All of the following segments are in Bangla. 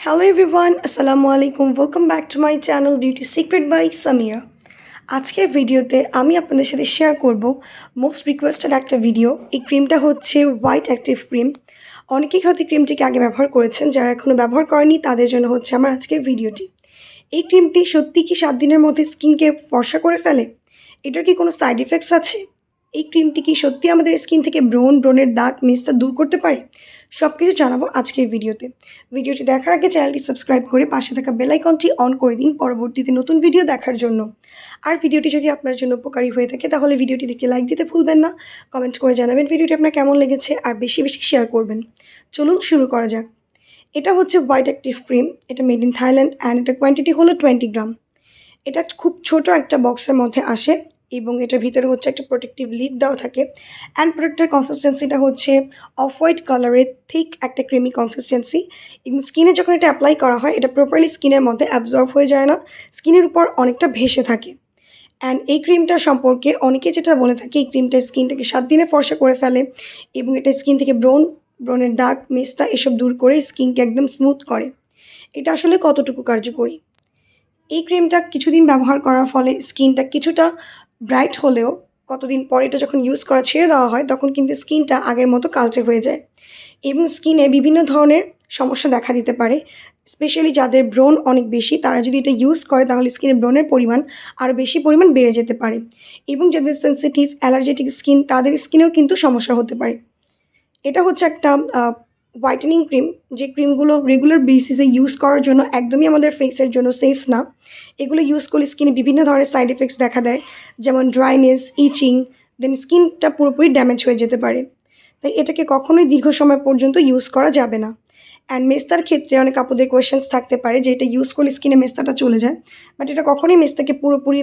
Hello everyone, Assalamu alaikum. Welcome back to my channel Beauty Secret by Samira. আজকের ভিডিওতে আমি আপনাদের সাথে শেয়ার করব মোস্ট রিকোয়েস্টেড একটা ভিডিও। এই ক্রিমটা হচ্ছে হোয়াইট অ্যাক্টিভ ক্রিম। অনেকেই হয়তো ক্রিমটিকে আগে ব্যবহার করেছেন, যারা এখনও ব্যবহার করেনি তাদের জন্য হচ্ছে আমার আজকের ভিডিওটি। এই ক্রিমটি সত্যি কি 7 দিনের মধ্যে স্কিনকে ফর্সা করে ফেলে? এটার কি কোনো সাইড ইফেক্টস আছে? এই ক্রিমটি কি সত্যি আমাদের স্কিন থেকে ব্রণের দাগ, মেস্তা দূর করতে পারে? সব কিছু জানাবো আজকের ভিডিওতে। ভিডিওটি দেখার আগে চ্যানেলটি সাবস্ক্রাইব করে পাশে থাকা বেল আইকনটি অন করে দিন পরবর্তীতে নতুন ভিডিও দেখার জন্য। আর ভিডিওটি যদি আপনার জন্য উপকারী হয়ে থাকে তাহলে ভিডিওটি দেখে লাইক দিতে ভুলবেন না। কমেন্ট করে জানাবেন ভিডিওটি আপনার কেমন লেগেছে আর বেশি বেশি শেয়ার করবেন। চলুন শুরু করা যাক। এটা হচ্ছে হোয়াইট অ্যাক্টিভ ক্রিম। এটা মেড ইন থাইল্যান্ড অ্যান্ড এটা কোয়ান্টিটি হলো 20 গ্রাম। এটা খুব ছোট একটা বক্সের মধ্যে আসে এবং এটার ভিতরে হচ্ছে একটা প্রোটেক্টিভ লিড দেওয়া থাকে। অ্যান্ড প্রোডাক্টের কনসিস্টেন্সিটা হচ্ছে অফ হোয়াইট কালারের থিক একটা ক্রিমি কনসিস্টেন্সি। এবং স্কিনে যখন এটা অ্যাপ্লাই করা হয় এটা প্রপারলি স্কিনের মধ্যে অ্যাবজর্ব হয়ে যায় না, স্কিনের উপর অনেকটা ভেসে থাকে। অ্যান্ড এই ক্রিমটা সম্পর্কে অনেকে যেটা বলে থাকে, এই ক্রিমটা স্কিনটাকে 7 দিনে ফর্সা করে ফেলে এবং এটা স্কিন থেকে ব্রণের দাগ, মেস্তা এসব দূর করে স্কিনকে একদম স্মুথ করে। এটা আসলে কতটুকু কার্যকরী? এই ক্রিমটা কিছুদিন ব্যবহার করার ফলে স্কিনটা কিছুটা ব্রাইট হলেও কতদিন পর এটা যখন ইউজ করা ছেড়ে দেওয়া হয় তখন কিন্তু স্কিনটা আগের মতো কালচে হয়ে যায় এবং স্কিনে বিভিন্ন ধরনের সমস্যা দেখা দিতে পারে। স্পেশালি যাদের ব্রণ অনেক বেশি তারা যদি এটা ইউজ করে তাহলে স্কিনে ব্রণের পরিমাণ আরও বেশি পরিমাণ বেড়ে যেতে পারে এবং যাদের সেন্সিটিভ অ্যালার্জেটিক স্কিন তাদের স্কিনেও কিন্তু সমস্যা হতে পারে। এটা হচ্ছে একটা হোয়াইটেনিং ক্রিম, যে ক্রিমগুলো রেগুলার বেসিসে ইউজ করার জন্য একদমই আমাদের ফেসের জন্য সেফ না। এগুলো ইউজ করলে স্কিনে বিভিন্ন ধরনের সাইড এফেক্টস দেখা দেয়, যেমন ড্রাইনেস, ইচিং, দেন স্কিনটা পুরোপুরি ড্যামেজ হয়ে যেতে পারে। তাই এটাকে কখনোই দীর্ঘ সময় পর্যন্ত ইউজ করা যাবে না। অ্যান্ড মেস্তার ক্ষেত্রে অনেক আপুদের কোয়েশ্চেন্স থাকতে পারে যে এটা ইউজ করলে স্কিনে মেস্তাটা চলে যায়, বাট এটা কখনোই মেস্তাকে পুরোপুরি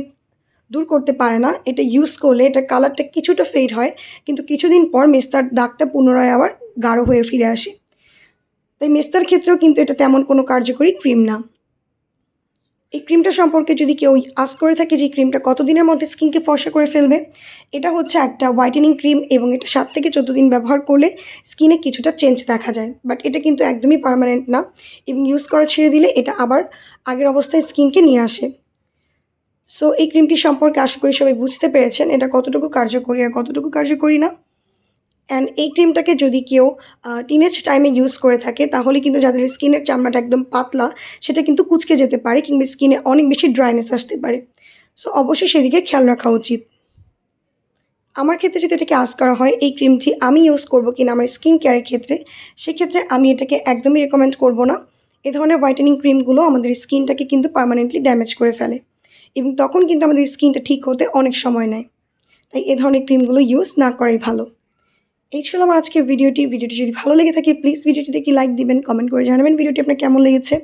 দূর করতে পারে না। এটা ইউজ করলে এটার কালারটা কিছুটা ফেড হয়, কিন্তু কিছুদিন পর মেস্তার দাগটা পুনরায় আবার গাঢ় হয়ে ফিরে আসে। তাই মেস্তার ক্ষেত্রেও কিন্তু এটা তেমন কোনো কার্যকরী ক্রিম না। এই ক্রিমটা সম্পর্কে যদি কেউ আস্ক করে থাকে যে এই ক্রিমটা কতদিনের মধ্যে স্কিনকে ফর্সা করে ফেলবে, এটা হচ্ছে একটা হোয়াইটেনিং ক্রিম এবং এটা 7 থেকে 14 দিন ব্যবহার করলে স্কিনে কিছুটা চেঞ্জ দেখা যায়, বাট এটা কিন্তু একদমই পার্মানেন্ট না এবং ইউজ করা ছেড়ে দিলে এটা আবার আগের অবস্থায় স্কিনকে নিয়ে আসে। সো এই ক্রিমটি সম্পর্কে আশা করি সবাই বুঝতে পেরেছেন এটা কতটুকু কার্যকরী আর কতটুকু কার্যকরী না। অ্যান্ড এই ক্রিমটাকে যদি কেউ টিনেজ টাইমে ইউজ করে থাকে তাহলে কিন্তু যাদের স্কিনের চামড়াটা একদম পাতলা সেটা কিন্তু কুঁচকে যেতে পারে কিংবা স্কিনে অনেক বেশি ড্রাইনেস আসতে পারে। সো অবশ্যই সেদিকে খেয়াল রাখা উচিত। আমার ক্ষেত্রে যদি এটাকে আস্ক করা হয় এই ক্রিমটি আমি ইউজ করবো কিনা আমার স্কিন কেয়ারের ক্ষেত্রে, সেক্ষেত্রে আমি এটাকে একদমই রেকমেন্ড করব না। এ ধরনের হোয়াইটেনিং ক্রিমগুলো আমাদের স্কিনটাকে কিন্তু পার্মানেন্টলি ড্যামেজ করে ফেলে এবং তখন কিন্তু আমাদের স্কিনটা ঠিক হতে অনেক সময় নেয়। তাই এ ধরনের ক্রিমগুলো ইউজ না করাই ভালো। এই ছিল আমার আজকের ভিডিওটি যদি ভালো লেগে থাকে প্লিজ ভিডিওটিতে কি লাইক দিবেন, কমেন্ট করে জানাবেন ভিডিওটি আপনার কেমন লেগেছে,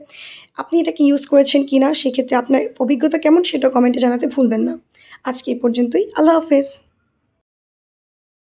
আপনি এটা কি ইউজ করেছেন কি না, সেক্ষেত্রে আপনার অভিজ্ঞতা কেমন সেটাও কমেন্টে জানাতে ভুলবেন না। আজকে এই পর্যন্তই। আল্লাহ হাফেজ।